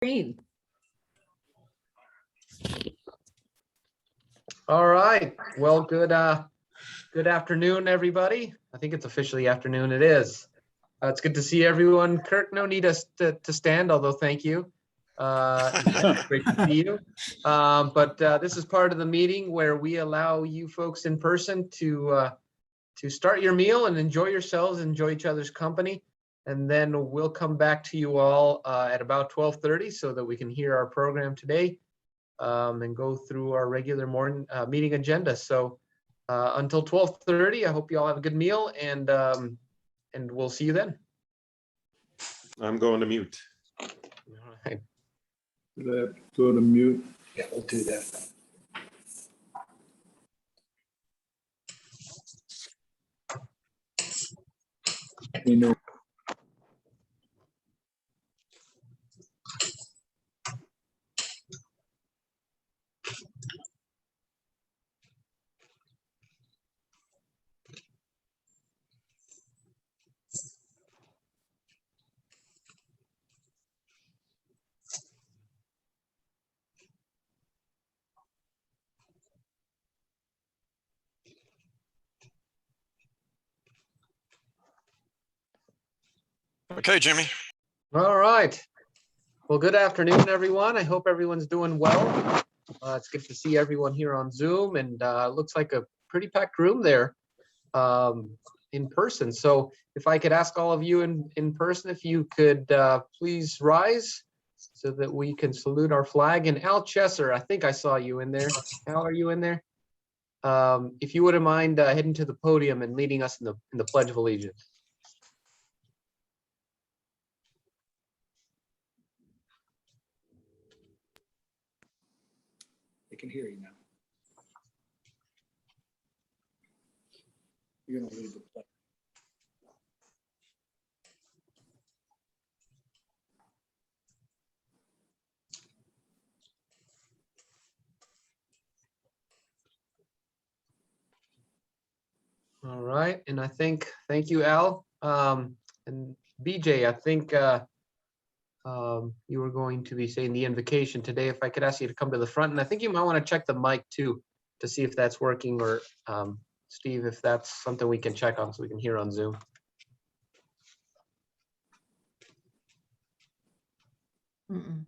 Green. All right. Well, good afternoon, everybody. I think it's officially afternoon. It is. It's good to see everyone. Kirk, no need us to stand, although thank you. Great to see you. But this is part of the meeting where we allow you folks in person to start your meal and enjoy yourselves, enjoy each other's company. And then we'll come back to you all at about 12:30 so that we can hear our program today and go through our regular morning meeting agenda. So until 12:30, I hope you all have a good meal, and we'll see you then. I'm going to mute. All right. Go to mute. Yeah, we'll do that. You know. Okay, Jimmy. All right. Well, good afternoon, everyone. I hope everyone's doing well. It's good to see everyone here on Zoom, and looks like a pretty packed room there in person. So if I could ask all of you in person, if you could please rise so that we can salute our flag. And Al Chesser, I think I saw you in there. Al, are you in there? If you wouldn't mind heading to the podium and leading us in the Pledge of Allegiance. They can hear you now. You're gonna leave the play. All right, and I think, thank you, Al. And BJ, I think you were going to be saying the invocation today. If I could ask you to come to the front, and I think you might want to check the mic too, to see if that's working, or Steve, if that's something we can check on so we can hear on Zoom. Mm-mm.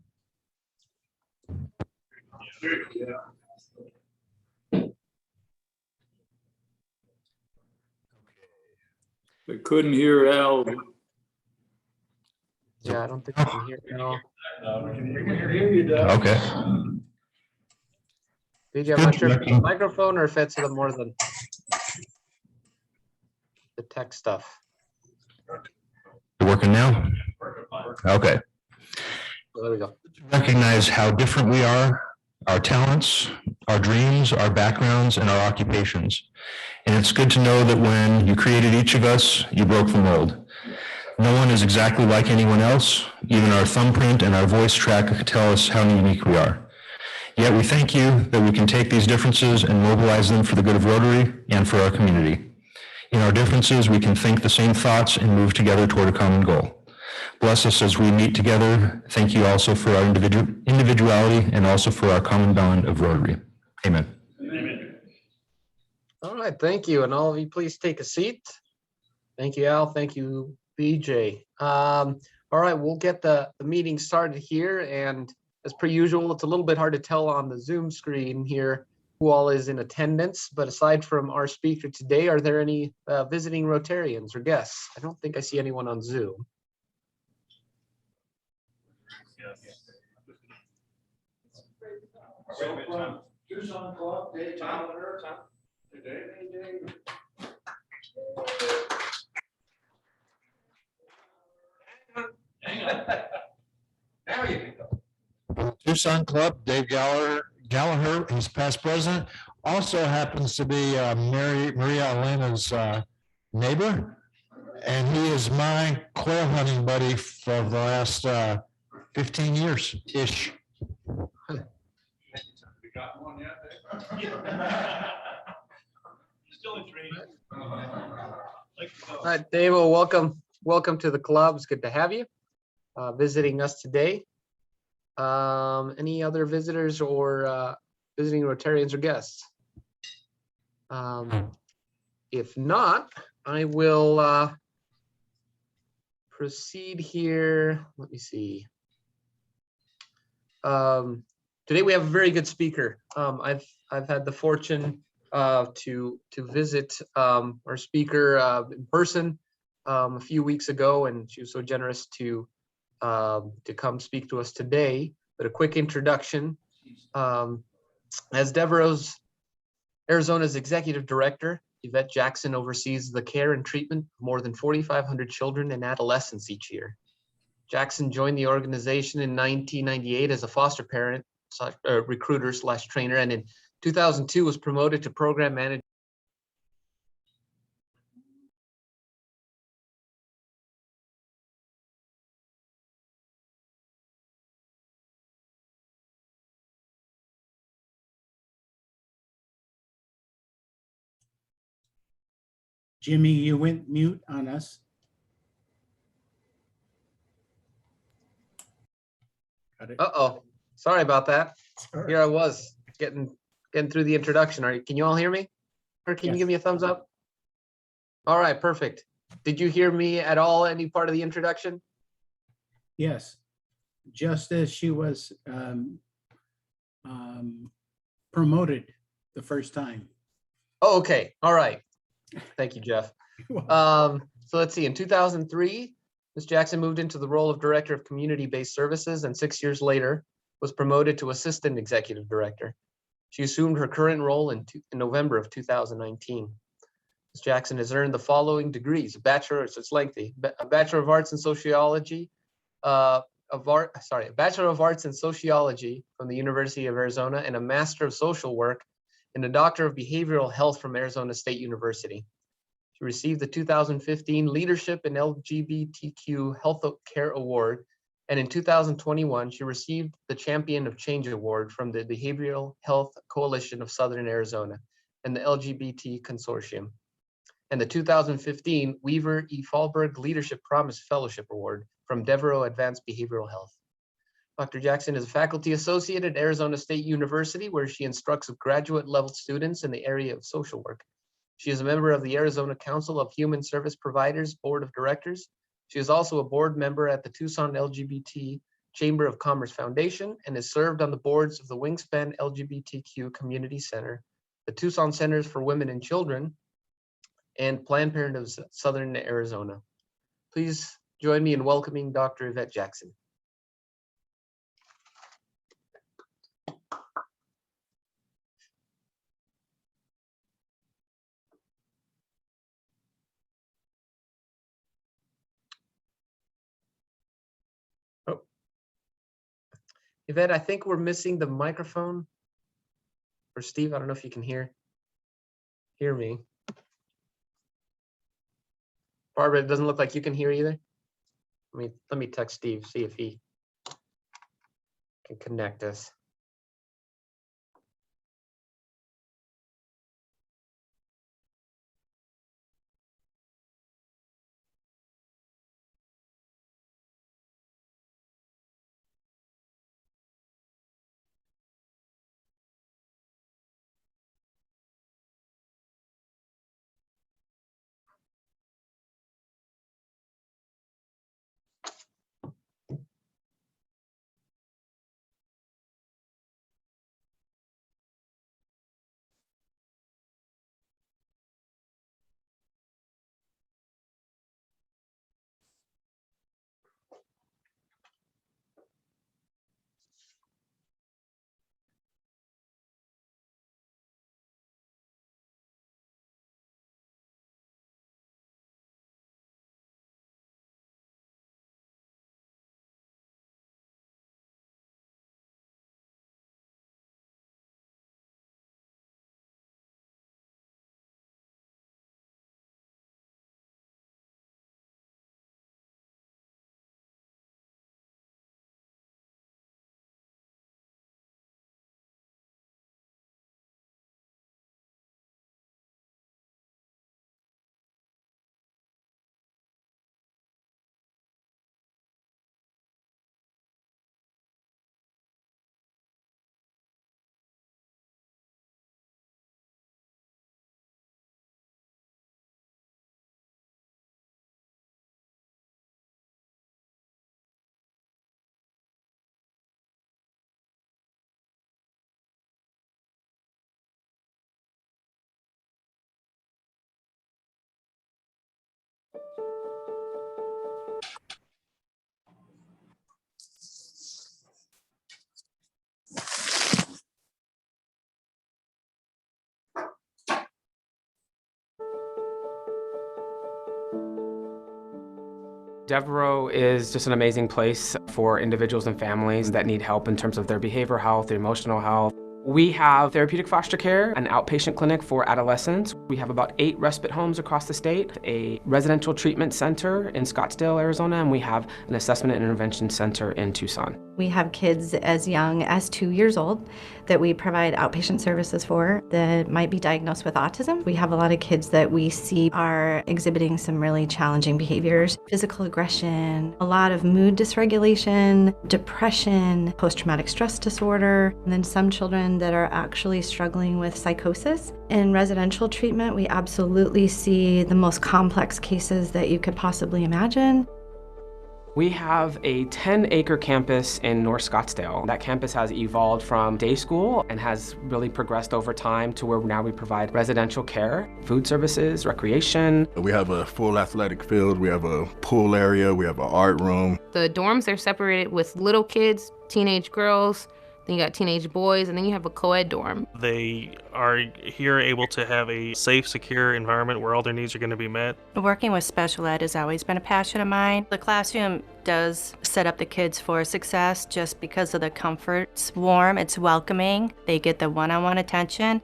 I couldn't hear Al. Yeah, I don't think I can hear it at all. We can hear you, Doug. Okay. BJ, I'm not sure if it's the microphone or if it's the more than the tech stuff. Working now? Okay. So there we go. Recognize how different we are, our talents, our dreams, our backgrounds, and our occupations. And it's good to know that when you created each of us, you broke the mold. No one is exactly like anyone else. Even our thumbprint and our voice track could tell us how unique we are. Yet we thank you that we can take these differences and mobilize them for the good of Rotary and for our community. In our differences, we can think the same thoughts and move together toward a common goal. Bless us as we meet together. Thank you also for our individuality and also for our common bond of Rotary. Amen. Amen. All right, thank you. And all of you, please take a seat. Thank you, Al. Thank you, BJ. All right, we'll get the meeting started here. And as per usual, it's a little bit hard to tell on the Zoom screen here who all is in attendance. But aside from our speaker today, are there any visiting Rotarians or guests? I don't think I see anyone on Zoom. Tucson Club, Dave Gallagher. Hang on. Now you can go. Tucson Club, Dave Gallagher, he's past president, also happens to be Maria Elena's neighbor. And he is my quail hunting buddy for the last 15 years-ish. You got one yet, Dave? Still in training. All right, Dave, well, welcome to the club. It's good to have you visiting us today. Any other visitors or visiting Rotarians or guests? If not, I will proceed here. Let me see. Today we have a very good speaker. I've had the fortune to visit our speaker in person a few weeks ago, and she was so generous to come speak to us today. But a quick introduction. As Devereaux's Arizona's executive director, Yvette Jackson oversees the care and treatment of more than 4,500 children and adolescents each year. Jackson joined the organization in 1998 as a foster parent, recruiter / trainer, and in 2002 was promoted to program manager. Jimmy, you went mute on us. Got it. Uh-oh, sorry about that. All right. Here I was getting through the introduction. Can you all hear me? Or can you Yes. give me a thumbs up? All right, perfect. Did you hear me at all, any part of the introduction? Yes, just as she was promoted the first time. Oh, okay, all right. Thank you, Jeff. So let's see, in 2003, Ms. Jackson moved into the role of Director of Community-Based Services, and 6 years later was promoted to Assistant Executive Director. She assumed her current role in November of 2019. Ms. Jackson has earned the following degrees: a Bachelor, so it's lengthy, a Bachelor of Arts in Sociology, a Bachelor of Arts in Sociology from the University of Arizona, and a Master of Social Work and a Doctor of Behavioral Health from Arizona State University. She received the 2015 Leadership in LGBTQ Health Care Award, and in 2021, she received the Champion of Change Award from the Behavioral Health Coalition of Southern Arizona and the LGBT Consortium, and the 2015 Weaver E. Fallberg Leadership Promise Fellowship Award from Devereaux Advanced Behavioral Health. Dr. Jackson is a faculty associate at Arizona State University, where she instructs graduate level students in the area of social work. She is a member of the Arizona Council of Human Service Providers Board of Directors. She is also a board member at the Tucson LGBT Chamber of Commerce Foundation and has served on the boards of the Wingspan LGBTQ Community Center, the Tucson Centers for Women and Children, and Planned Parenthood of Southern Arizona. Please join me in welcoming Dr. Yvette Jackson. Oh. Yvette, I think we're missing the microphone. Or Steve, I don't know if you can hear me. Barbara, it doesn't look like you can hear either. Let me text Steve, see if he can connect us. Devereaux is just an amazing place for individuals and families that need help in terms of their behavioral health, their emotional health. We have therapeutic foster care, an outpatient clinic for adolescents. We have about 8 respite homes across the state, a residential treatment center in Scottsdale, Arizona, and we have an assessment and intervention center in Tucson. We have kids as young as 2 years old that we provide outpatient services for that might be diagnosed with autism. We have a lot of kids that we see are exhibiting some really challenging behaviors, physical aggression, a lot of mood dysregulation, depression, post-traumatic stress disorder, and then some children that are actually struggling with psychosis. In residential treatment, we absolutely see the most complex cases that you could possibly imagine. We have a 10-acre campus in North Scottsdale. That campus has evolved from day school and has really progressed over time to where now we provide residential care, food services, recreation. We have a full athletic field, we have a pool area, we have an art room. The dorms are separated with little kids, teenage girls, then you got teenage boys, and then you have a co-ed dorm. They are here able to have a safe, secure environment where all their needs are going to be met. Working with special ed has always been a passion of mine. The classroom does set up the kids for success just because of the comfort. It's warm, it's welcoming, they get the one-on-one attention.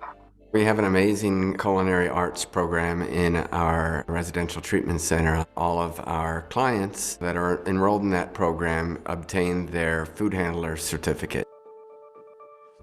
We have an amazing culinary arts program in our residential treatment center. All of our clients that are enrolled in that program obtain their food handler certificate.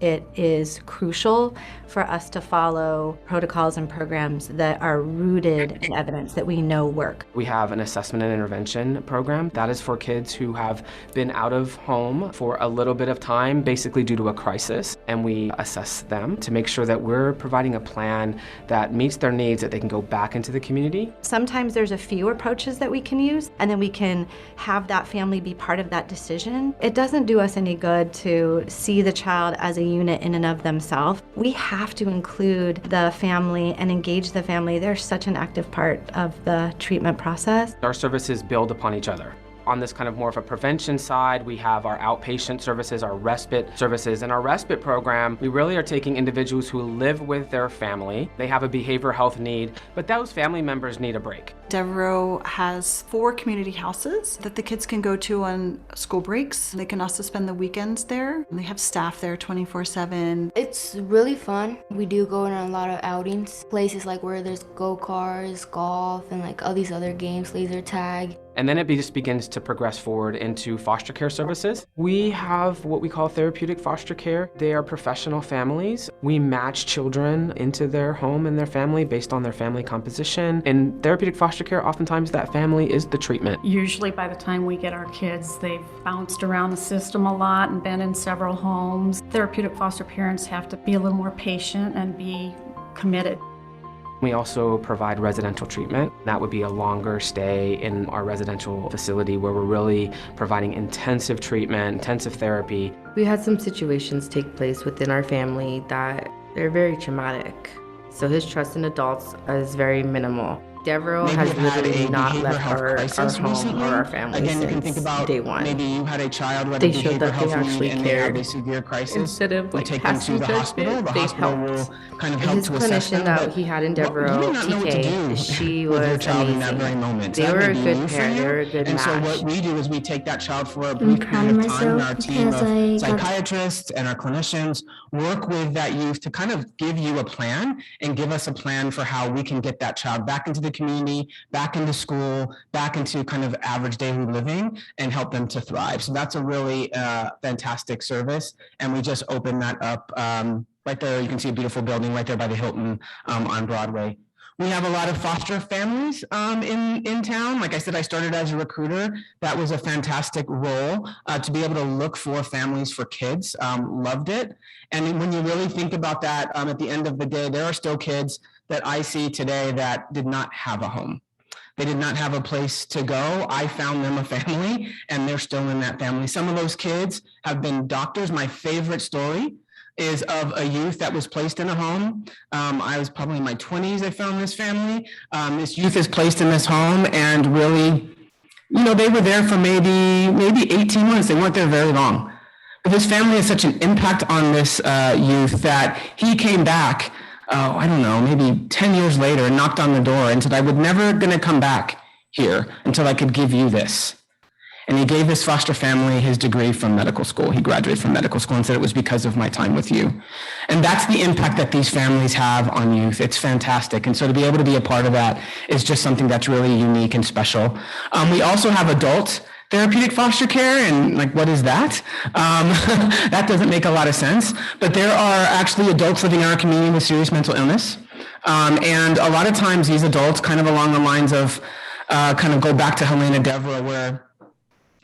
It is crucial for us to follow protocols and programs that are rooted in evidence that we know work. We have an assessment and intervention program that is for kids who have been out of home for a little bit of time, basically due to a crisis, and we assess them to make sure that we're providing a plan that meets their needs, that they can go back into the community. Sometimes there's a few approaches that we can use, and then we can have that family be part of that decision. It doesn't do us any good to see the child as a unit in and of themselves. We have to include the family and engage the family. They're such an active part of the treatment process. Our services build upon each other. On this kind of more of a prevention side, we have our outpatient services, our respite services. In our respite program, we really are taking individuals who live with their family. They have a behavioral health need, but those family members need a break. Devereaux has 4 community houses that the kids can go to on school breaks. They can also spend the weekends there. They have staff there 24/7. It's really fun. We do go on a lot of outings, places like where there's go-karts, golf, and like all these other games, laser tag. And then it just begins to progress forward into foster care services. We have what we call therapeutic foster care. They are professional families. We match children into their home and their family based on their family composition. In therapeutic foster care, oftentimes that family is the treatment. Usually by the time we get our kids, they've bounced around the system a lot and been in several homes. Therapeutic foster parents have to be a little more patient and be committed. We also provide residential treatment. That would be a longer stay in our residential facility where we're really providing intensive treatment, intensive therapy. We had some situations take place within our family that they're very traumatic. So his trust in adults is very minimal. Devereaux has literally not left our home or our family Again, you can since think about day one. Maybe you had a child with They a showed that behavioral they health actually need and they have cared. a severe crisis. Instead of You like take them to passing the hospital. judgment, The they hospital helped. will kind of help His to assess them. clinician that but he had in you Devereaux, may not know what to TK, do she with your was child in that amazing. very moment. They That were may a be good new for pair. you. They were a good And so match. what we do is we take that child for a I'm brief proud period of of time, and our myself team because of I got psychiatrists and our clinicians work with that youth to kind of give you a plan and give us a plan for how we can get that child back into the community, back into school, back into kind of average daily living and help them to thrive. So that's a really fantastic service. And we just opened that up right there. You can see a beautiful building right there by the Hilton on Broadway. We have a lot of foster families in town. Like I said, I started as a recruiter. That was a fantastic role to be able to look for families for kids. Loved it. And when you really think about that, at the end of the day, there are still kids that I see today that did not have a home. They did not have a place to go. I found them a family and they're still in that family. Some of those kids have been doctors. My favorite story is of a youth that was placed in a home. I was probably in my 20s, I found this family. This youth is placed in this home and really, they were there for maybe 18 months. They weren't there very long. But this family has such an impact on this youth that he came back, I don't know, maybe 10 years later and knocked on the door and said, I was never gonna come back here until I could give you this. And he gave his foster family his degree from medical school. He graduated from medical school and said it was because of my time with you. And that's the impact that these families have on youth. It's fantastic. And so to be able to be a part of that is just something that's really unique and special. We also have adult therapeutic foster care, and like, what is that? That doesn't make a lot of sense. But there are actually adults living in our community with serious mental illness. And a lot of times these adults, kind of along the lines of, kind of go back to Helena Devereux, where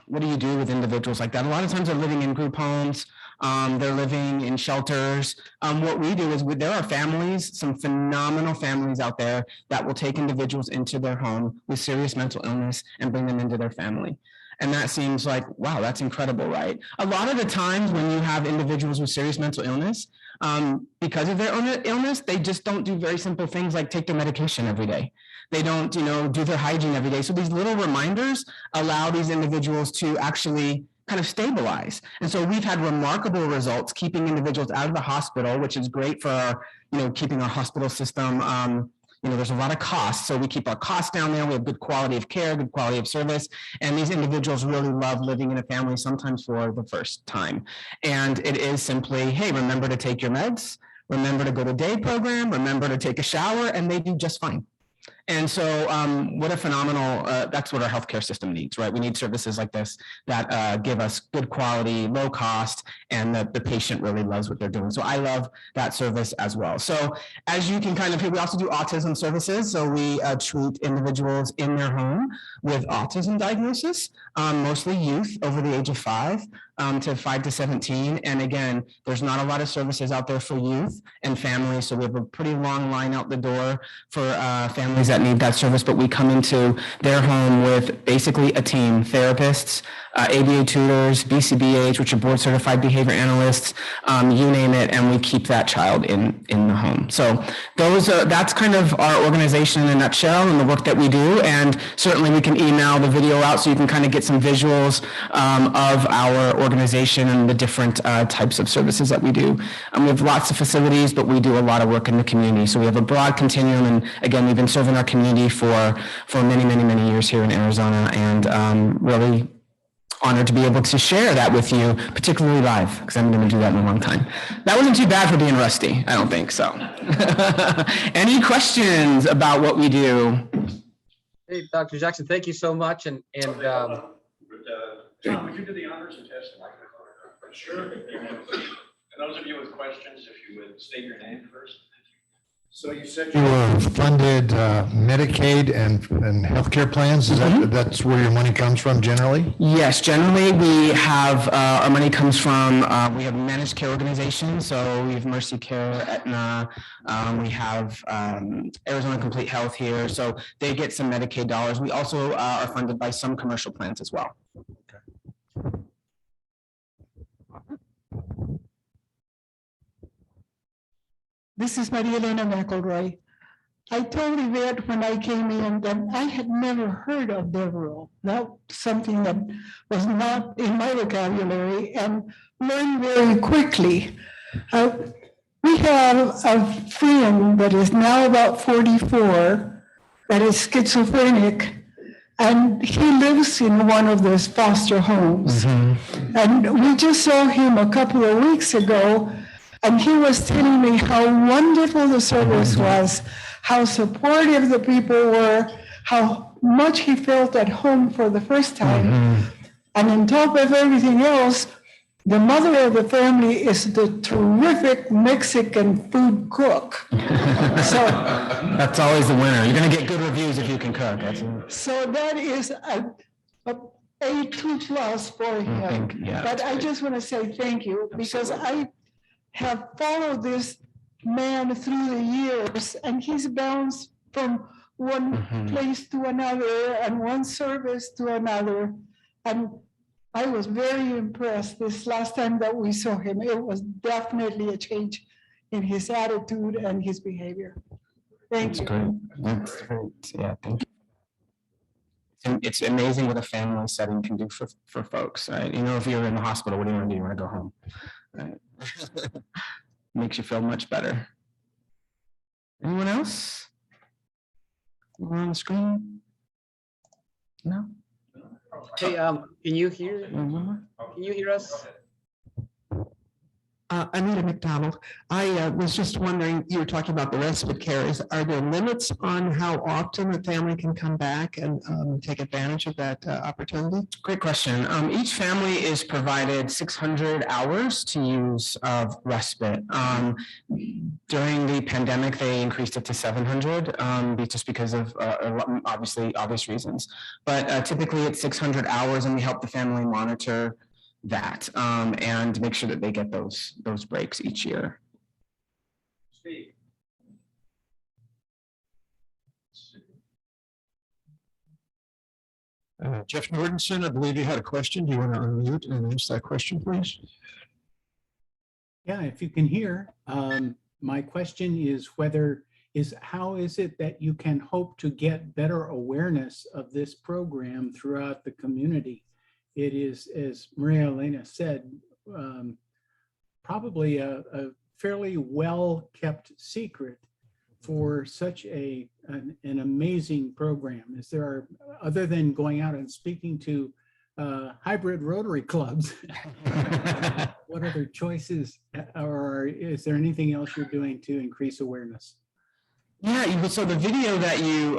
what do you do with individuals like that? A lot of times they're living in group homes, they're living in shelters. What we do is there are families, some phenomenal families out there that will take individuals into their home with serious mental illness and bring them into their family. And that seems like, wow, that's incredible, right? A lot of the times when you have individuals with serious mental illness, because of their own illness, they just don't do very simple things like take their medication every day. They don't, do their hygiene every day. So these little reminders allow these individuals to actually kind of stabilize. And so we've had remarkable results keeping individuals out of the hospital, which is great for, keeping our hospital system. There's a lot of costs, so we keep our costs down there. We have good quality of care, good quality of service, and these individuals really love living in a family, sometimes for the first time. And it is simply, hey, remember to take your meds, remember to go to day program, remember to take a shower, and they do just fine. And so what a phenomenal, that's what our healthcare system needs, right? We need services like this that give us good quality, low cost, and the patient really loves what they're doing. So I love that service as well. So as you can kind of hear, we also do autism services. So we treat individuals in their home with autism diagnosis, mostly youth over the age of 5 to 5 to 17. And again, there's not a lot of services out there for youth and families. So we have a pretty long line out the door for families that need that service, but we come into their home with basically a team, therapists, ABA tutors, BCBH, which are board certified behavior analysts, you name it, and we keep that child in the home. So that's kind of our organization in a nutshell and the work that we do. And certainly we can email the video out so you can kind of get some visuals of our organization and the different types of services that we do. We have lots of facilities, but we do a lot of work in the community. So we have a broad continuum, and again, we've been serving our community for many, many, many years here in Arizona, and really honored to be able to share that with you, particularly live, because I'm going to do that in a long time. That wasn't too bad for being rusty, I don't think so. Any questions about what we do? Hey, Dr. Jackson, thank you so much. And John, would you do the honors and testimony? Sure. And those of you with questions, if you would state your name first. So you said You were funded Medicaid and healthcare plans. Is that's where your money comes from generally? Yes, generally we have our money comes from we have managed care organizations. So we have Mercy Care, Aetna. We have Arizona Complete Health here. So they get some Medicaid dollars. We also are funded by some commercial plans as well. This is Maria Elena McElroy. I told Yvette when I came in that I had never heard of Devereux. That's something that was not in my vocabulary, and learned very quickly. We have a friend that is now about 44 that is schizophrenic, and he lives in one of those foster homes. And we just saw him a couple of weeks ago, and he was telling me how wonderful the service was, how supportive the people were, how much he felt at home for the first time. And on top of everything else, the mother of the family is the terrific Mexican food cook. So that's always the winner. You're going to get good reviews if you can cook. So that is a A2 plus for him. But I just want to say thank you, because I have followed this man through the years, and he's bounced from one place to another and one service to another. And I was very impressed this last time that we saw him. It was definitely a change in his attitude and his behavior. Thank you. Great. That's great. Yeah, thank you. It's amazing what a family setting can do for folks, right? If you're in the hospital, what do you want to do? You want to go home, right? Makes you feel much better. Anyone else? We're on the screen. No. Hey, can you hear us? Anita McDonald, I was just wondering, you were talking about the respite care. Are there limits on how often a family can come back and take advantage of that opportunity? Great question. Each family is provided 600 hours to use of respite. During the pandemic, they increased it to 700, just because of obvious reasons. But typically it's 600 hours, and we help the family monitor that and make sure that they get those breaks each year. Steve. Jeff Nordenson, I believe you had a question. Do you want to unmute and ask that question, please? Yeah, if you can hear, my question is how is it that you can hope to get better awareness of this program throughout the community? It is, as Maria Elena said, probably a fairly well-kept secret for such an amazing program. Is there, other than going out and speaking to hybrid Rotary clubs, what other choices, or is there anything else you're doing to increase awareness? Yeah, so the video that you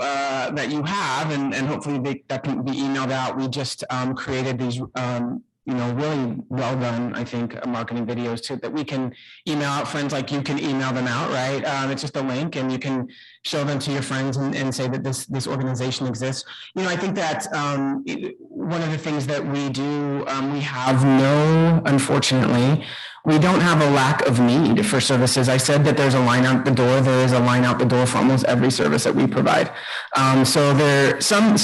have, and hopefully that can be emailed out. We just created these, really well done, I think, marketing videos too, that we can email out. Friends like you can email them out, right? It's just a link, and you can show them to your friends and say that this organization exists. I think that one of the things that we do, unfortunately, we don't have a lack of need for services. I said that there's a line out the door. There is a line out the door for almost every service that we provide. So there, some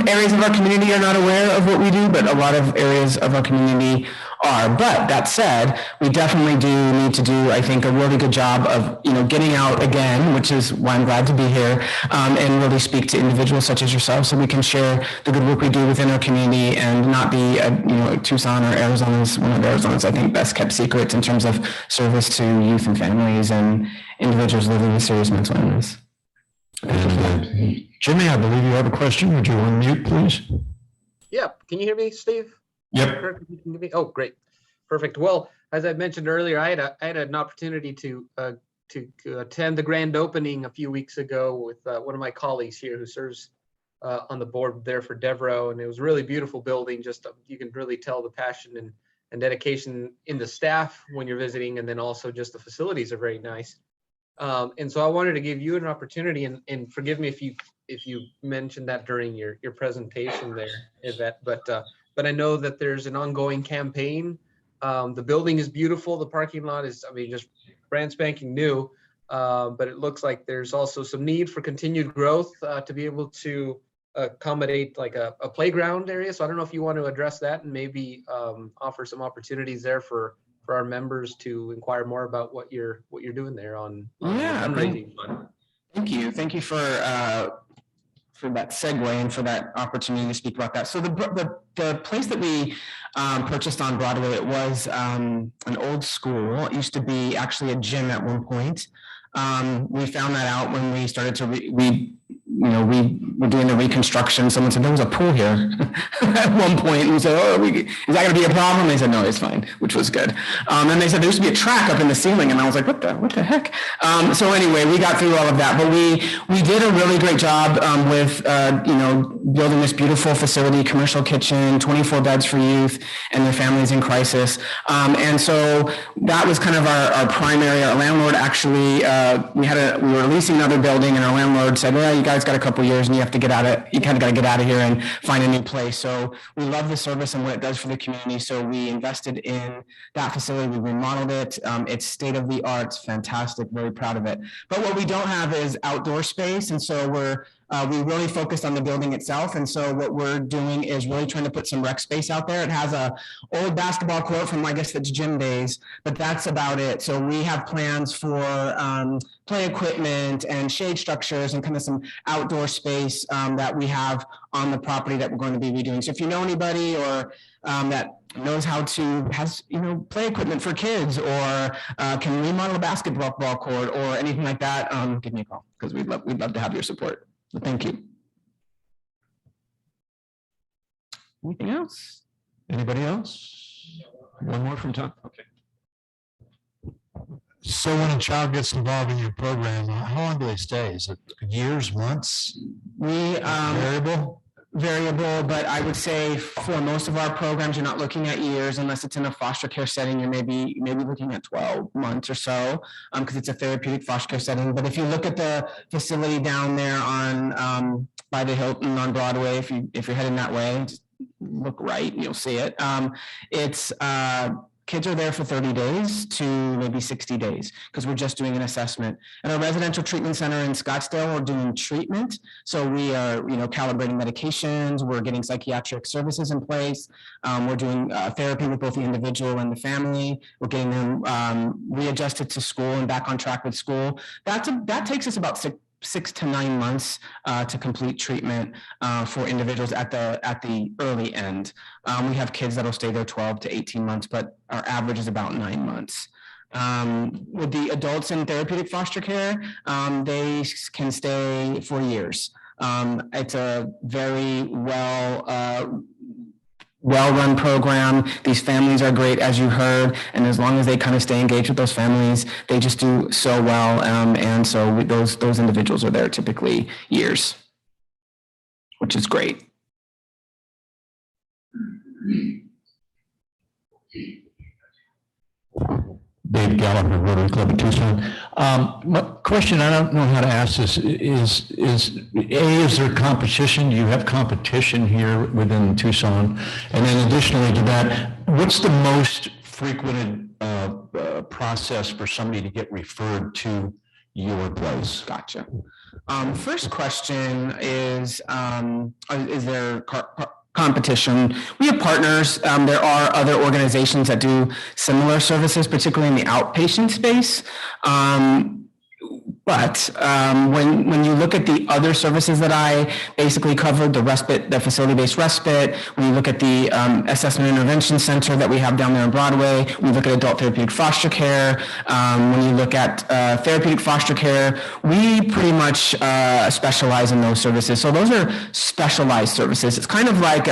areas of our community are not aware of what we do, but a lot of areas of our community are. But that said, we definitely do need to do, I think, a really good job of, getting out again, which is why I'm glad to be here, and really speak to individuals such as yourself, so we can share the good work we do within our community and not be, Tucson or Arizona's, one of Arizona's, I think, best kept secrets in terms of service to youth and families and individuals living with serious mental illness. And, Jimmy, I believe you have a question. Would you unmute, please? Yeah, can you hear me, Steve? Yep. Oh, great. Perfect. Well, as I mentioned earlier, I had an opportunity to attend the grand opening a few weeks ago with one of my colleagues here who serves on the board there for Devereaux, and it was a really beautiful building. Just you can really tell the passion and dedication in the staff when you're visiting, and then also just the facilities are very nice. And so I wanted to give you an opportunity, and forgive me if you mentioned that during your presentation there, Yvette, but I know that there's an ongoing campaign. The building is beautiful. The parking lot is, just brand spanking new, but it looks like there's also some need for continued growth to be able to accommodate like a playground area. So I don't know if you want to address that and maybe offer some opportunities there for our members to inquire more about what you're doing there on fundraising fund. Thank you for that segue and for that opportunity to speak about that. So the place that we purchased on Broadway, it was an old school. It used to be actually a gym at one point. We found that out when we started to we were doing the reconstruction. Someone said there was a pool here at one point, and we said, "Oh, is that going to be a problem?" They said, "No, it's fine," which was good. And they said there used to be a track up in the ceiling, and I was like, "What the heck?" So anyway, we got through all of that, but we did a really great job with building this beautiful facility, commercial kitchen, 24 beds for youth and their families in crisis. And so that was kind of our primary. Our landlord actually, we were leasing another building, and our landlord said, "Well, you guys got a couple years and you have to get out of, you kind of got to get out of here and find a new place." So we love the service and what it does for the community. So we invested in that facility. We remodeled it. It's state of the art. It's fantastic. Very proud of it. But what we don't have is outdoor space. And so we really focused on the building itself. And so what we're doing is really trying to put some rec space out there. It has a old basketball court from, I guess, it's gym days, but that's about it. So we have plans for play equipment and shade structures and kind of some outdoor space that we have on the property that we're going to be redoing. So if you know anybody or that knows how to, has play equipment for kids, or can remodel a basketball court or anything like that, give me a call, because we'd love to have your support. Thank you. Anything else? Anybody else? One more from Tom. Okay. So when a child gets involved in your program, how long do they stay? Is it years, months? We Variable? variable, but I would say for most of our programs, you're not looking at years unless it's in a foster care setting. You're maybe looking at 12 months or so, because it's a therapeutic foster care setting. But if you look at the facility down there on by the Hilton on Broadway, if you're heading that way, just look right and you'll see it. It's kids are there for 30 days to maybe 60 days because we're just doing an assessment. At our residential treatment center in Scottsdale, we're doing treatment. So we are, calibrating medications. We're getting psychiatric services in place. We're doing therapy with both the individual and the family. We're getting them readjusted to school and back on track with school. That takes us about 6 to 9 months to complete treatment for individuals at the early end. We have kids that'll stay there 12 to 18 months, but our average is about 9 months. With the adults in therapeutic foster care, they can stay for years. It's a very well-run program. These families are great, as you heard, and as long as they kind of stay engaged with those families, they just do so well. And so those individuals are there typically years, which is great. Dave Gallagher, Rotary Club of Tucson. My question, I don't know how to ask this, is there competition? Do you have competition here within Tucson? And then additionally to that, what's the most frequent process for somebody to get referred to your place? Gotcha. First question is there competition? We have partners. There are other organizations that do similar services, particularly in the outpatient space. But when you look at the other services that I basically covered, the facility-based respite, when you look at the assessment intervention center that we have down there on Broadway, when you look at adult therapeutic foster care, when you look at therapeutic foster care, we pretty much specialize in those services. So those are specialized services. It's kind of like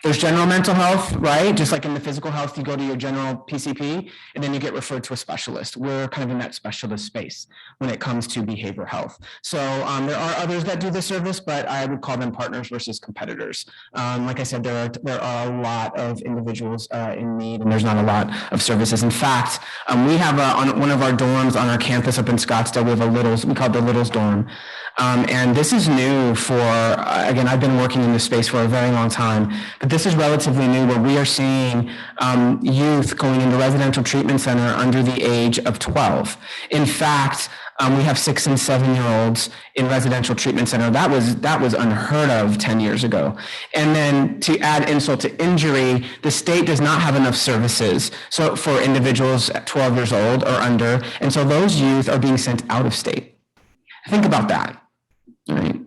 there's general mental health, right? Just like in the physical health, you go to your general PCP and then you get referred to a specialist. We're kind of in that specialist space when it comes to behavioral health. So there are others that do this service, but I would call them partners versus competitors. Like I said, there are a lot of individuals in need, and there's not a lot of services. In fact, we have on one of our dorms on our campus up in Scottsdale, we have we call it the Littles dorm. And this is new for, again, I've been working in this space for a very long time, but this is relatively new where we are seeing youth going into residential treatment center under the age of 12. In fact, we have 6 and 7-year-olds in residential treatment center. That was unheard of 10 years ago. And then to add insult to injury, the state does not have enough services so for individuals at 12 years old or under. And so those youth are being sent out of state. Think about that. Right?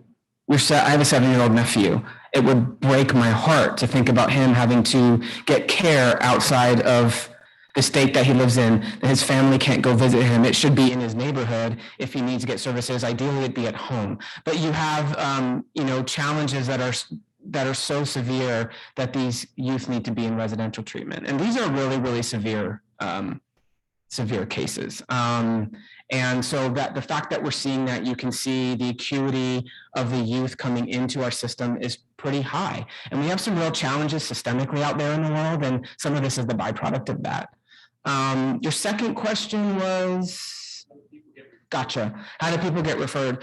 I have a 7-year-old nephew. It would break my heart to think about him having to get care outside of the state that he lives in, that his family can't go visit him. It should be in his neighborhood if he needs to get services. Ideally, it'd be at home. But you have, challenges that are so severe that these youth need to be in residential treatment. And these are really, really severe cases. And so that the fact that we're seeing that, you can see the acuity of the youth coming into our system is pretty high. And we have some real challenges systemically out there in the world, and some of this is the byproduct of that. Your second question was, gotcha. How do people get referred?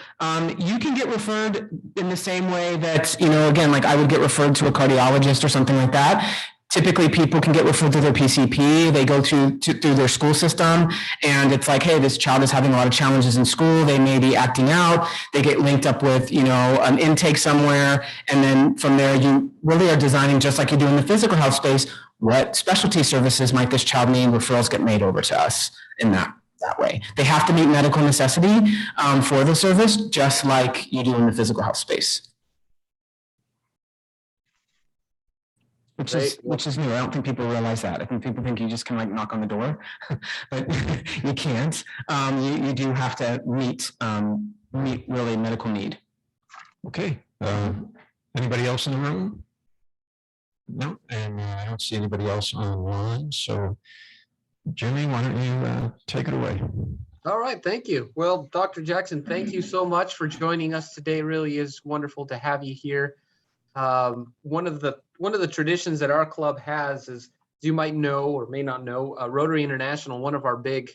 You can get referred in the same way that, again, like I would get referred to a cardiologist or something like that. Typically, people can get referred to their PCP. They go through their school system, and it's like, hey, this child is having a lot of challenges in school. They may be acting out. They get linked up with, an intake somewhere, and then from there, you really are designing, just like you do in the physical health space, what specialty services might this child need? Referrals get made over to us in that way. They have to meet medical necessity for the service, just like you do in the physical health space. Which is new. I don't think people realize that. I think people think you just can knock on the door, but you can't. You do have to meet really medical need. Okay. Anybody else in the room? No, and I don't see anybody else online. So Jimmy, why don't you take it away? All right, thank you. Well, Dr. Jackson, thank you so much for joining us today. It really is wonderful to have you here. One of the traditions that our club has is, as you might know or may not know, Rotary International. One of our big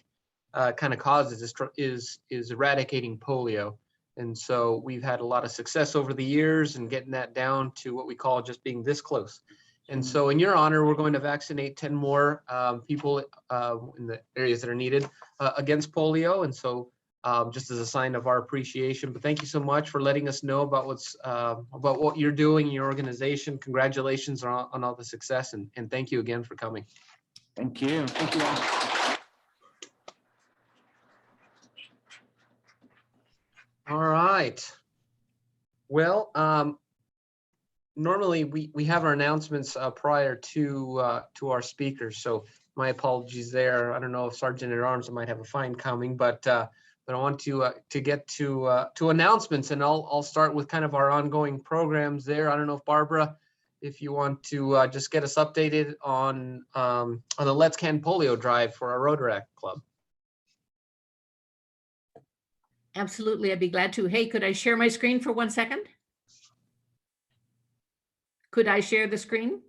kind of causes is eradicating polio, and so we've had a lot of success over the years in getting that down to what we call just being this close. And so, in your honor, we're going to vaccinate 10 more people in the areas that are needed against polio. And so, just as a sign of our appreciation, but thank you so much for letting us know about what you're doing in your organization. Congratulations on all the success, and thank you again for coming. Thank you. Thank you all. All right. Well, normally we have our announcements prior to our speakers, so my apologies there. I don't know if Sergeant at Arms might have a fine coming, but I want to get to announcements, and I'll start with kind of our ongoing programs there. I don't know if Barbara, if you want to just get us updated on the Let's Can Polio drive for our Rotaract Club. Absolutely, I'd be glad to. Hey, could I share my screen for 1 second? Could I share the screen?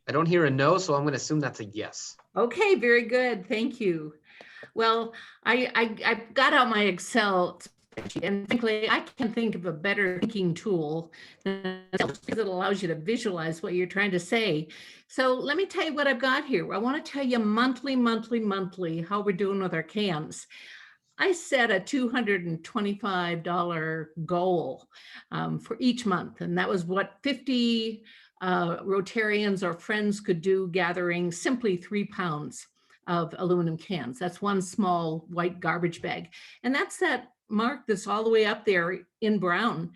I don't hear a no, so I'm going to assume that's a yes. Okay, very good. Thank you. Well, I got out my Excel spreadsheet, and frankly, I can't think of a better thinking tool than Excel because it allows you to visualize what you're trying to say. So let me tell you what I've got here. I want to tell you monthly, how we're doing with our cans. I set a $225 goal for each month, and that was what 50 Rotarians or friends could do, gathering simply 3 pounds of aluminum cans. That's one small white garbage bag. And that's that mark that's all the way up there in brown.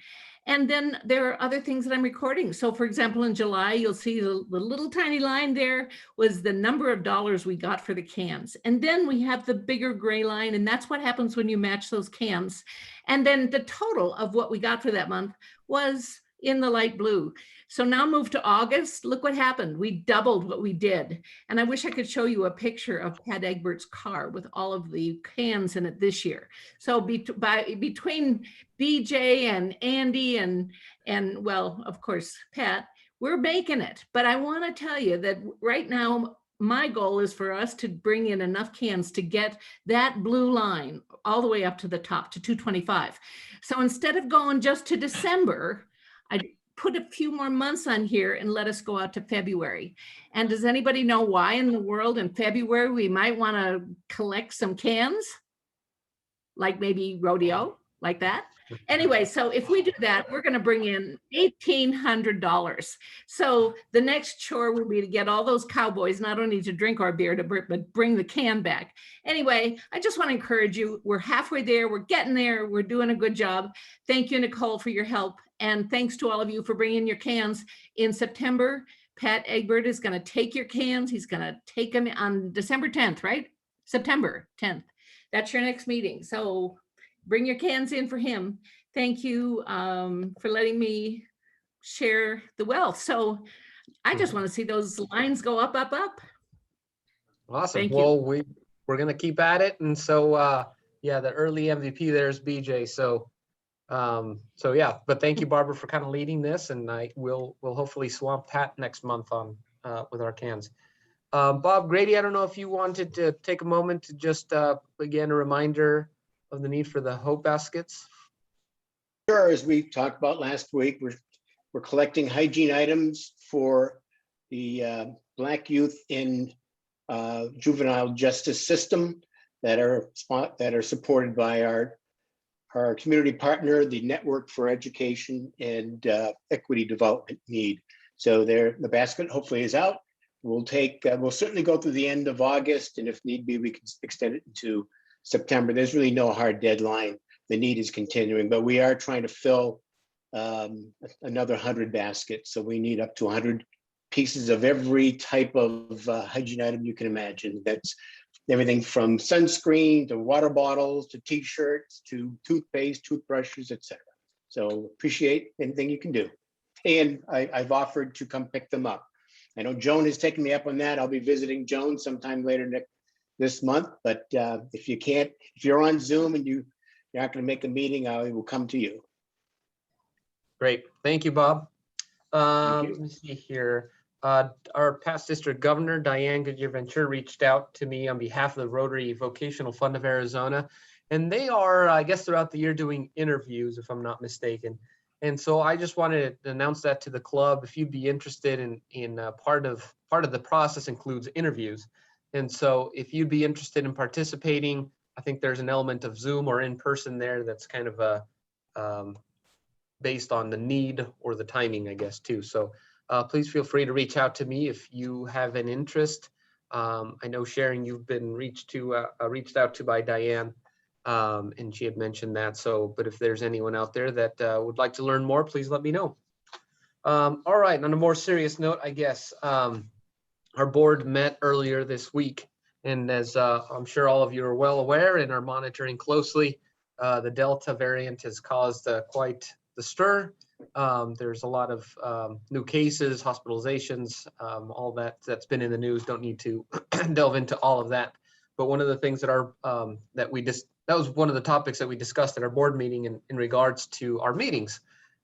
And then there are other things that I'm recording. So for example, in July, you'll see the little tiny line there was the number of dollars we got for the cans. And then we have the bigger gray line, and that's what happens when you match those cans. And then the total of what we got for that month was in the light blue. So now move to August. Look what happened. We doubled what we did. And I wish I could show you a picture of Pat Egbert's car with all of the cans in it this year. So between BJ and Andy and well, of course, Pat, we're making it. But I want to tell you that right now, my goal is for us to bring in enough cans to get that blue line all the way up to the top to 225. So instead of going just to December, I put a few more months on here and let us go out to February. And does anybody know why in the world in February we might want to collect some cans? Like maybe rodeo, like that? Anyway, so if we do that, we're going to bring in $1,800. So the next chore will be to get all those cowboys not only to drink our beer, but bring the can back. Anyway, I just want to encourage you. We're halfway there. We're getting there. We're doing a good job. Thank you, Nicole, for your help. And thanks to all of you for bringing your cans. In September, Pat Egbert is going to take your cans. He's going to take them on December 10th, right? September 10th. That's your next meeting. So bring your cans in for him. Thank you for letting me share the wealth. So I just want to see those lines go up, up, up. Awesome. Thank well, we're going to keep at it. And so, yeah, the early MVP there's BJ. So yeah, but thank you, Barbara, for kind of leading this, and we'll hopefully swamp Pat next month on with our cans. Bob Grady, I don't know if you wanted to take a moment to just again a reminder of the need for the Hope Baskets. Sure. As we talked about last week, we're collecting hygiene items for the Black youth in juvenile justice system that are supported by our community partner, the Network for Education and Equity Development Need. So the basket hopefully is out. We'll certainly go through the end of August, and if need be, we can extend it into September. There's really no hard deadline. The need is continuing, but we are trying to fill another 100 baskets. So we need up to 100 pieces of every type of hygiene item you can imagine. That's everything from sunscreen to water bottles to t-shirts to toothpaste, toothbrushes, etc. So appreciate anything you can do. And I've offered to come pick them up. I know Joan has taken me up on that. I'll be visiting Joan sometime later this month, but if you can't, if you're on Zoom and you're not going to make a meeting, I will come to you. Great. Thank you, Bob. Thank you. Let me see here. Our past district governor, Diane Goodyear Ventura, reached out to me on behalf of the Rotary Vocational Fund of Arizona. And they are, I guess, throughout the year doing interviews, if I'm not mistaken. And so I just wanted to announce that to the club. If you'd be interested in part of the process includes interviews. And so if you'd be interested in participating, I think there's an element of Zoom or in person there that's kind of a based on the need or the timing, I guess, too. So please feel free to reach out to me if you have an interest. I know, Sharon, you've been reached out to by Diane, and she had mentioned that. So, but if there's anyone out there that would like to learn more, please let me know. All right, on a more serious note, I guess, our board met earlier this week. And as I'm sure all of you are well aware and are monitoring closely, the Delta variant has caused quite the stir. There's a lot of new cases, hospitalizations, all that's been in the news. Don't need to delve into all of that. But one of the things that that was one of the topics that we discussed at our board meeting in regards to our meetings.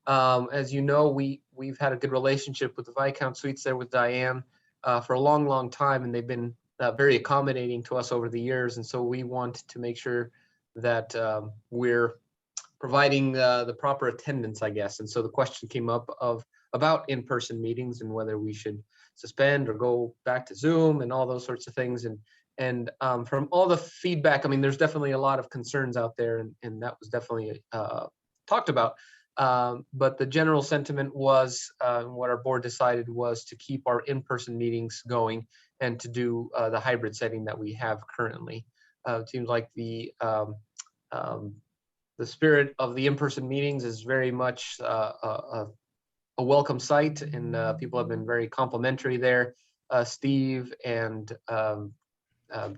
As you know, we've had a good relationship with the Viscount Suites there with Diane for a long, long time, and they've been very accommodating to us over the years. And so we want to make sure that we're providing the proper attendance, I guess. And so the question came up about in-person meetings and whether we should suspend or go back to Zoom and all those sorts of things. And from all the feedback, I mean, there's definitely a lot of concerns out there, and that was definitely talked about. But the general sentiment was, what our board decided was to keep our in-person meetings going and to do the hybrid setting that we have currently. It seems like the spirit of the in-person meetings is very much a welcome sight, and people have been very complimentary there. Steve and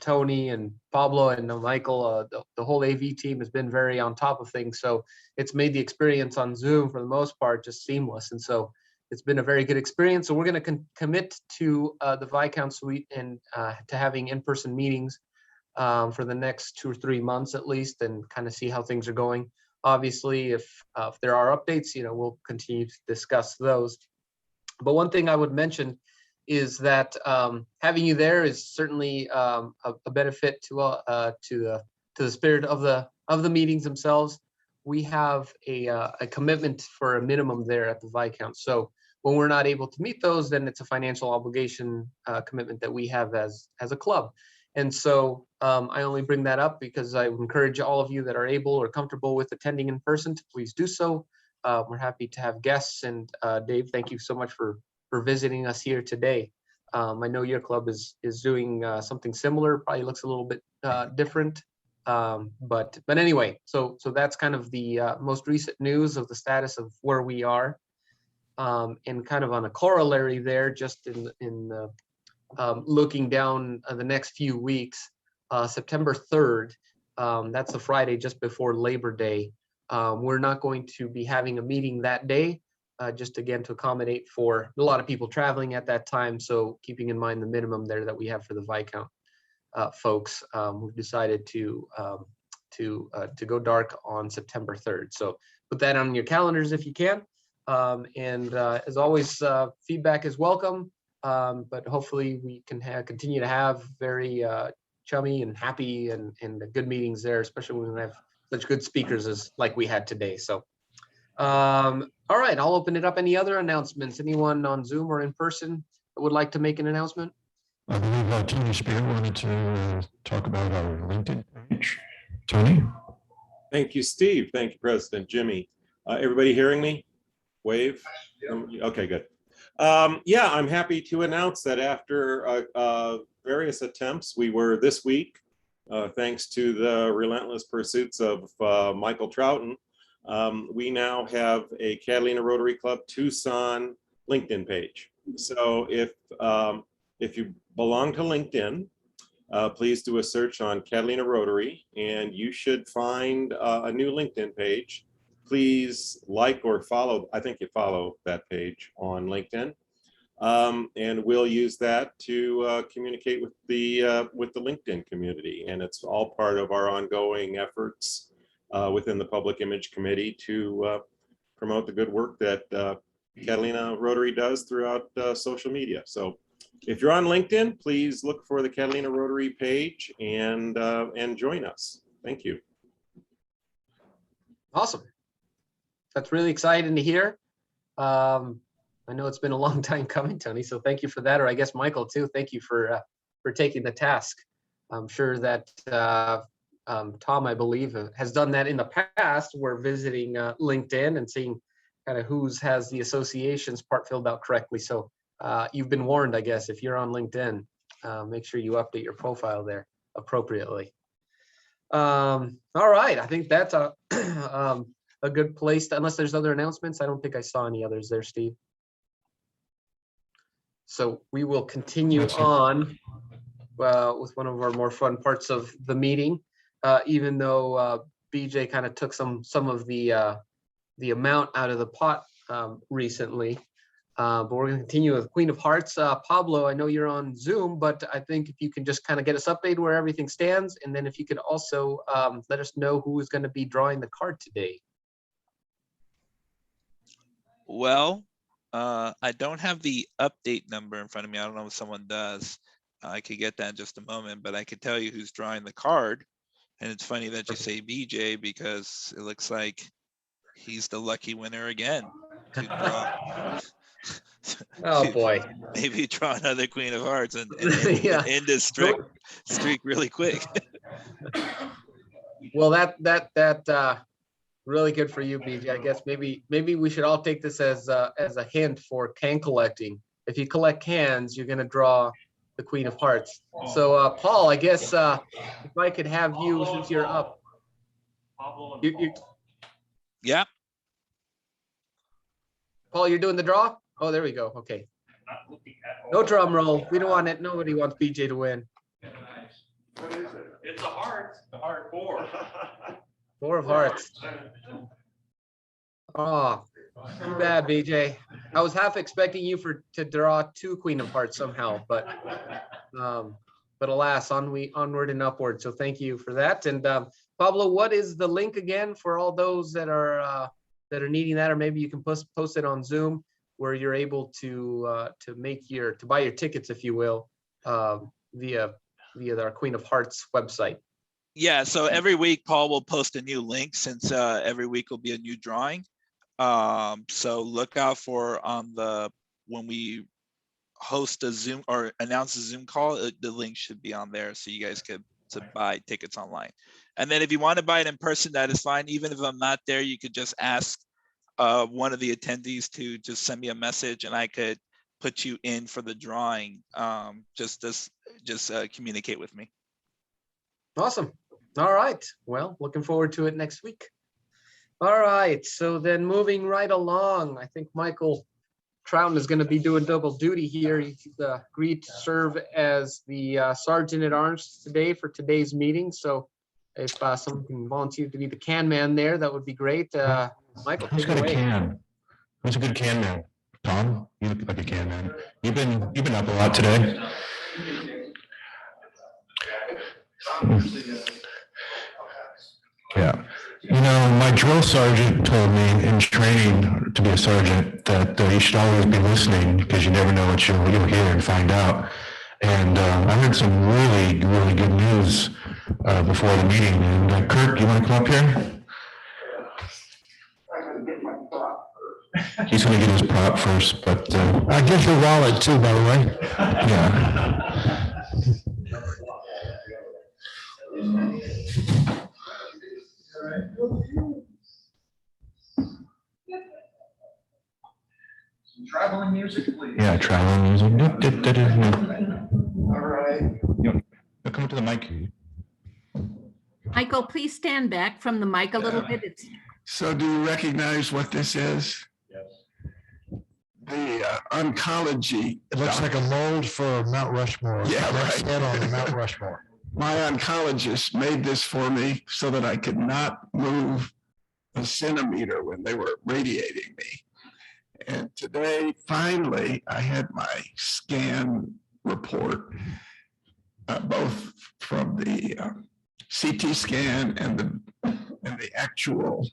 Tony and Pablo and Michael, the whole AV team has been very on top of things. So it's made the experience on Zoom for the most part just seamless. And so it's been a very good experience. So we're going to commit to the Viscount Suite and to having in-person meetings for the next 2 or 3 months at least, and kind of see how things are going. Obviously, if there are updates, we'll continue to discuss those. But one thing I would mention is that having you there is certainly a benefit to the spirit of the meetings themselves. We have a commitment for a minimum there at the Viscount. So when we're not able to meet those, then it's a financial obligation commitment that we have as a club. And so I only bring that up because I would encourage all of you that are able or comfortable with attending in person to please do so. We're happy to have guests. And Dave, thank you so much for visiting us here today. I know your club is doing something similar, probably looks a little bit different. But anyway, so that's kind of the most recent news of the status of where we are. And kind of on a corollary there, just in looking down the next few weeks, September 3rd, that's the Friday just before Labor Day. We're not going to be having a meeting that day, just again to accommodate for a lot of people traveling at that time. So keeping in mind the minimum there that we have for the Viscount folks, we've decided to go dark on September 3rd. So put that on your calendars if you can. And as always, feedback is welcome. But hopefully we can continue to have very chummy and happy and good meetings there, especially when we have such good speakers as like we had today. So, all right, I'll open it up. Any other announcements? Anyone on Zoom or in person that would like to make an announcement? I believe Tony Spear wanted to talk about our LinkedIn page. Tony? Thank you, Steve. Thank you, President Jimmy. Everybody hearing me? Wave? Okay, good. Yeah, I'm happy to announce that after various attempts, we were this week, thanks to the relentless pursuits of Michael Troughton, we now have a Catalina Rotary Club Tucson LinkedIn page. So if you belong to LinkedIn, please do a search on Catalina Rotary, and you should find a new LinkedIn page please like or follow, I think you follow that page on LinkedIn. And we'll use that to communicate with the LinkedIn community. And it's all part of our ongoing efforts within the Public Image Committee to promote the good work that Catalina Rotary does throughout social media. So if you're on LinkedIn, please look for the Catalina Rotary page and join us. Thank you. Awesome. That's really exciting to hear. I know it's been a long time coming, Tony, so thank you for that. Or I guess Michael too, thank you for taking the task. I'm sure that Tom, I believe, has done that in the past. We're visiting LinkedIn and seeing kind of who's has the associations part filled out correctly. So you've been warned, I guess, if you're on LinkedIn, make sure you update your profile there appropriately. All right, I think that's a good place to, unless there's other announcements. I don't think I saw any others there, Steve. So we will continue on with one of our more fun parts of the meeting, even though BJ kind of took some of the amount out of the pot recently. But we're going to continue with Queen of Hearts. Pablo, I know you're on Zoom, but I think if you can just kind of get us updated where everything stands, and then if you could also let us know who is going to be drawing the card today. Well, I don't have the update number in front of me. I don't know if someone does. I could get that in just a moment, but I could tell you who's drawing the card. And it's funny that you say BJ, because it looks like he's the lucky winner again to draw. Oh boy. Maybe draw another Queen of Hearts and Yeah. end this streak really quick. Well, that really good for you, BJ. I guess maybe we should all take this as a hint for can collecting. If you collect cans, you're gonna draw the Queen of Hearts. So Paul, I guess if I could have you, since you're up. Yeah. Paul, you're doing the draw? Oh, there we go. Okay. No drum roll. We don't want it. Nobody wants BJ to win. What is it? It's a heart. The heart 4. 4 of Hearts. Oh, too bad, BJ. I was half expecting you to draw 2 Queen of Hearts somehow, but alas, onward and upward. So thank you for that. And Pablo, what is the link again for all those that are needing that, or maybe you can post it on Zoom, where you're able to buy your tickets, if you will, via our Queen of Hearts website. Yeah, so every week Paul will post a new link, since every week will be a new drawing. So look out for when we host a Zoom or announce a Zoom call, the link should be on there, so you guys could buy tickets online. And then if you want to buy it in person, that is fine. Even if I'm not there, you could just ask one of the attendees to just send me a message, and I could put you in for the drawing. Just communicate with me. Awesome. All right. Well, looking forward to it next week. All right. So then moving right along, I think Michael Trouton is going to be doing double duty here. He's agreed to serve as the Sergeant at Arms today for today's meeting. So if someone can volunteer to be the can man there, that would be great. Michael, Who's got a can? Who's a good can man? Tom, you look like a can man. You've been up a lot today. Yeah. You know, my drill sergeant told me in training to be a sergeant that you should always be listening, because you never know what you'll hear and find out. And I heard some really, really good news before the meeting. And Kurt, you want to come up here? He's going to get his prop first, but I get your wallet too, by the way. Yeah. Traveling music, please. Yeah, traveling music. All right. Come to the mic. Michael, please stand back from the mic a little bit. So do you recognize what this is? Yes. The oncology. It looks like a mold for Mount Rushmore. Yeah, right. Head on Mount Rushmore. My oncologist made this for me so that I could not move a centimeter when they were radiating me. And today, finally, I had my scan report, both from the CT scan and the actual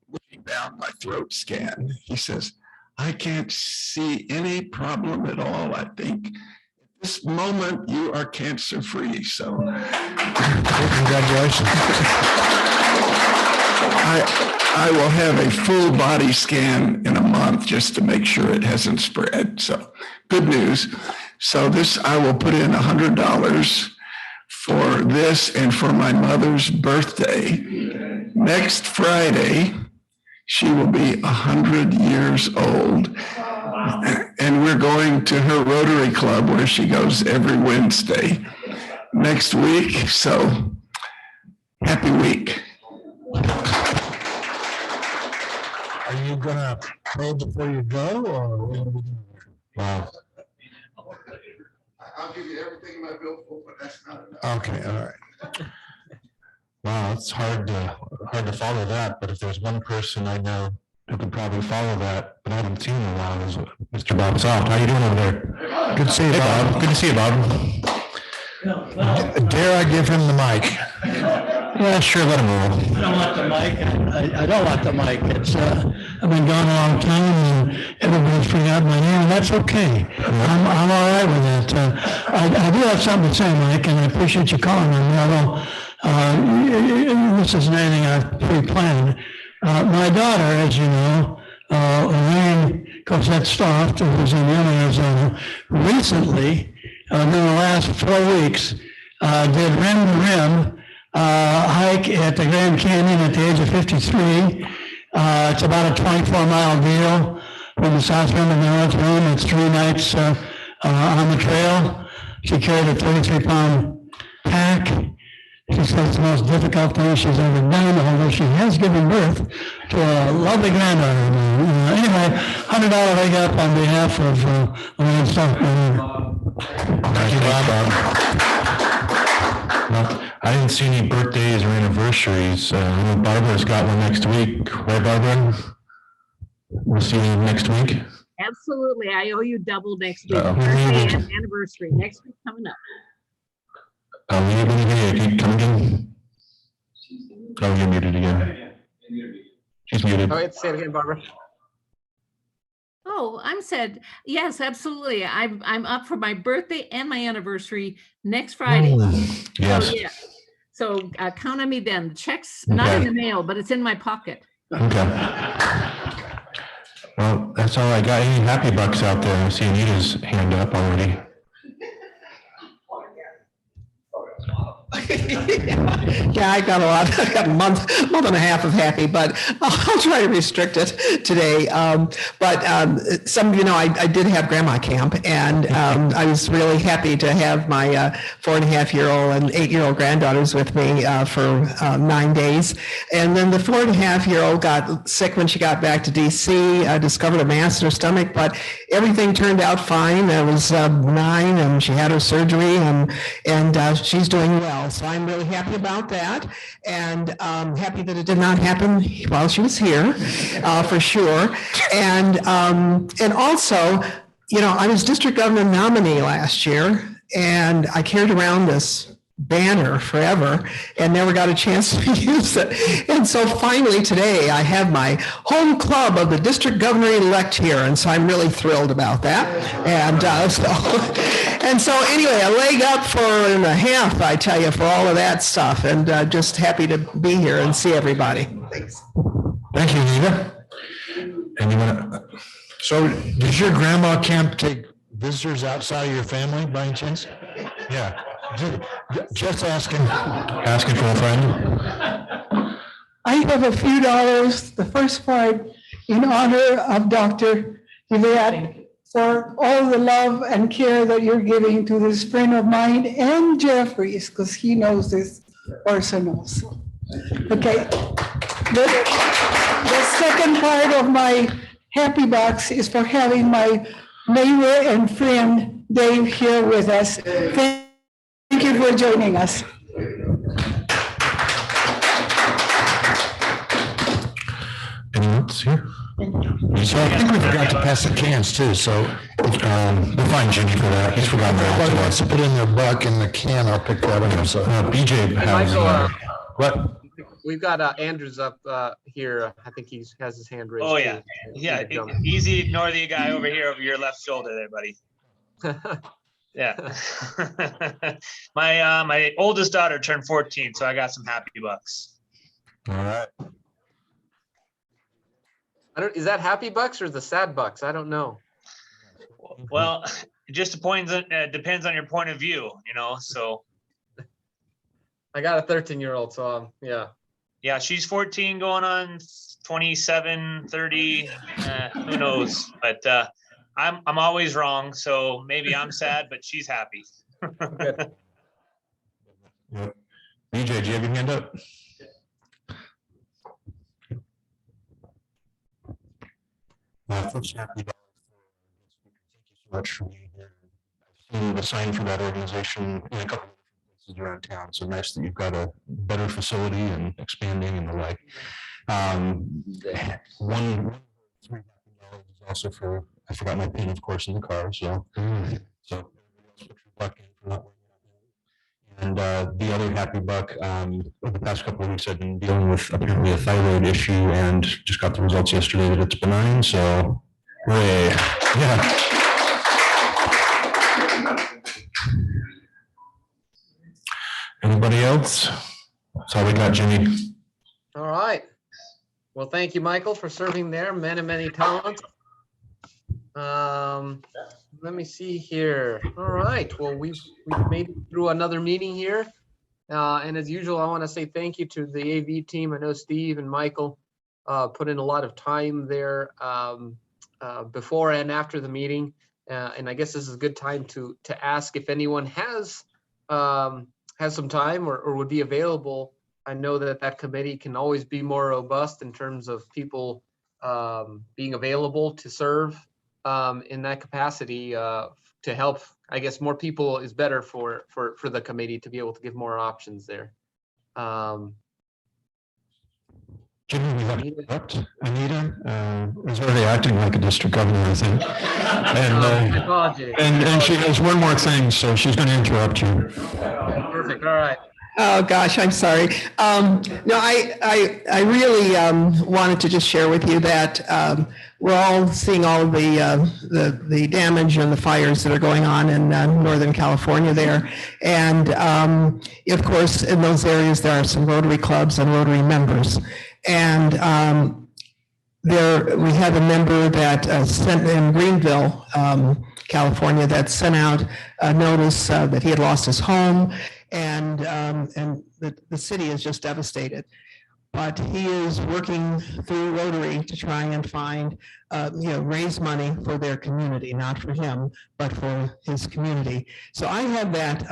looking down my throat scan. He says, I can't see any problem at all. I think at this moment you are cancer free. So Congratulations. I will have a full body scan in a month just to make sure it hasn't spread. So good news. So this, I will put in $100 for this and for my mother's birthday. Next Friday, she will be 100 years old. And we're going to her Rotary Club where she goes every Wednesday next week. So happy week. Are you gonna pray before you go, or what are we doing? Wow. I'll give you everything in my billfold, but that's not enough. Okay, all right. Wow, it's hard to follow that, but if there's one person I know who could probably follow that, but I haven't seen in a while, is Mr. Bob Salt. How you doing over there? Good to see you, Bob. Good to see you, Bob. Dare I give him the mic? Yeah, sure, let him roll. I don't want the mic. I don't want the mic. It's I've been gone a long time, and everybody's forgot my name, and that's okay. I'm all right with it. I do have something to say, Mike, and I appreciate you calling me. Although this isn't anything I've pre-planned. My daughter, as you know, Elaine Cosette-Stoft, who was in Arizona, recently, in the last 4 weeks, did rim to rim hike at the Grand Canyon at the age of 53. It's about a 24-mile deal from the South Rim to the North Rim. It's 3 nights on the trail. She carried a 33-pound pack. She says it's the most difficult thing she's ever done, although she has given birth to a lovely granddaughter. Anyway, $100 leg up on behalf of Elaine Stockman. Thank you, Bob. Well, I didn't see any birthdays or anniversaries. I know Barbara's got one next week, right, Barbara? We'll see you next week. Absolutely. I owe you double next week. Uh-oh. Birthday and anniversary. Next week coming up. We need to come again. Oh, you're muted again. She's muted. Oh, say it again, Barbara. Oh, I'm said, yes, absolutely. I'm up for my birthday and my anniversary next Friday. Yes. So, yeah. So count on me then. The check's not in the mail, but it's in my pocket. Okay. Well, that's all I got. Any happy bucks out there? I see Anita's hand up already. Yeah, I got a lot. I got a month and a half of happy, but I'll try to restrict it today. But some of you know, I did have grandma camp, and I was really happy to have my 4.5-year-old and 8-year-old granddaughters with me for 9 days. And then the 4.5-year-old got sick when she got back to DC, discovered a mass in her stomach, but everything turned out fine. I was 9 and she had her surgery, and she's doing well. So I'm really happy about that, and happy that it did not happen while she was here, for sure. And also, you know, I was district governor nominee last year, and I carried around this banner forever and never got a chance to use it. And so finally today I have my home club of the district governor-elect here, and so I'm really thrilled about that. And so anyway, a leg up for and a half, I tell you, for all of that stuff, and just happy to be here and see everybody. Thanks. Thank you, Anita. And you want to? So, does your grandma camp take visitors outside of your family by any chance? Yeah. Just asking. Asking for a friend. I have a few dollars, the first part in honor of Dr. Yvette, for all the love and care that you're giving to this friend of mine and Jeffrey's, because he knows this person also. Okay. The second part of my happy box is for having my neighbor and friend Dave here with us. Thank you for joining us. it's here. So I think we forgot to pass the cans too, so we'll find Jimmy for that. He's forgotten that. He wants to put in their buck in the can, I'll pick that up. So BJ has, what? We've got Andrews up here. I think he has his hand raised. Oh, yeah. too. Yeah, easy to ignore the guy over here over your left shoulder there, buddy. Yeah. My oldest daughter turned 14, so I got some happy bucks. All right. Is that happy bucks or the sad bucks? I don't know. Well, it just depends on your point of view, you know, so. I got a 13-year-old, so yeah. Yeah, she's 14 going on 27, 30, who knows? But I'm always wrong, so maybe I'm sad, but she's happy. Good. Yep. BJ, do you have your hand up? Folks, happy. Thank you so much for being here. I've seen the sign for that organization in a couple of places around town. So nice that you've got a better facility and expanding and the like. One $3 is also for, I forgot my pin, of course, in the car. So, so put your buck in for that one. And the other happy buck, over the past couple of weeks, I've been dealing with apparently a thyroid issue and just got the results yesterday that it's benign. So, hooray. Yeah. Anybody else? That's all we got, Jimmy. All right. Well, thank you, Michael, for serving there. Many talents. Let me see here. All right. Well, we've made it through another meeting here. And as usual, I want to say thank you to the AV team. I know Steve and Michael put in a lot of time there before and after the meeting. And I guess this is a good time to ask if anyone has some time or would be available. I know that committee can always be more robust in terms of people being available to serve in that capacity to help. I guess more people is better for the committee to be able to give more options there. Jimmy, we have to interrupt. Anita is already acting like a district governor, I think. And she has one more thing, so she's going to interrupt you. Perfect. All right. Oh, gosh, I'm sorry. No, I really wanted to just share with you that we're all seeing all of the damage and the fires that are going on in Northern California there. And of course, in those areas, there are some Rotary clubs and Rotary members. And we have a member that sent in Greenville, California, that sent out a notice that he had lost his home. And the city is just devastated. But he is working through Rotary to try and find, raise money for their community, not for him, but for his community. So I have that,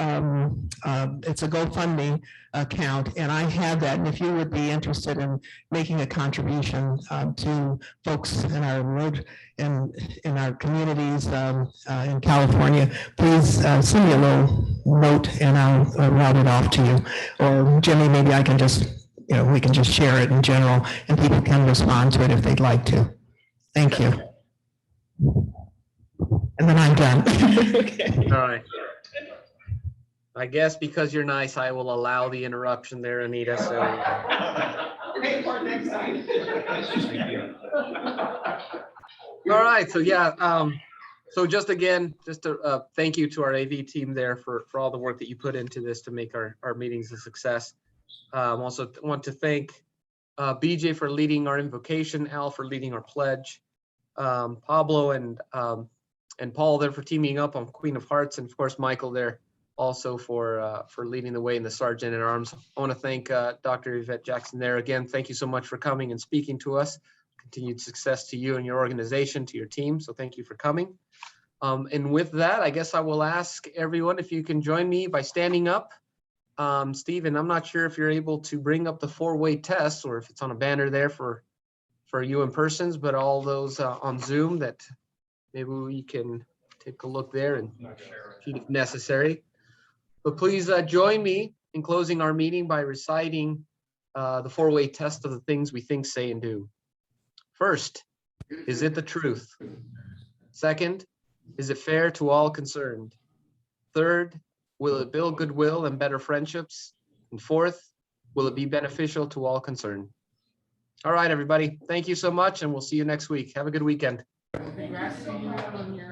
it's a GoFundMe account, and I have that. And if you would be interested in making a contribution to folks in our road, in our communities in California, please send me a little note and I'll route it off to you. Or Jimmy, maybe I can just, we can just share it in general and people can respond to it if they'd like to. Thank you. And then I'm done. Okay. All right. I guess because you're nice, I will allow the interruption there, Anita. So. All right. So yeah. So just again, just a thank you to our AV team there for all the work that you put into this to make our meetings a success. Also want to thank BJ for leading our invocation, Al for leading our pledge, Pablo and Paul there for teaming up on Queen of Hearts, and of course Michael there also for leading the way in the Sergeant at Arms. I want to thank Dr. Yvette Jackson there again. Thank you so much for coming and speaking to us. Continued success to you and your organization, to your team. So thank you for coming. And with that, I guess I will ask everyone if you can join me by standing up. Stephen, I'm not sure if you're able to bring up the 4-way test or if it's on a banner there for you in persons, but all those on Zoom that maybe we can take a look there and if necessary. But please join me in closing our meeting by reciting the 4-way test of the things we think, say, and do. First, is it the truth? Second, is it fair to all concerned? Third, will it build goodwill and better friendships? And fourth, will it be beneficial to all concerned? All right, everybody. Thank you so much, and we'll see you next week. Have a good weekend. Congrats to you on your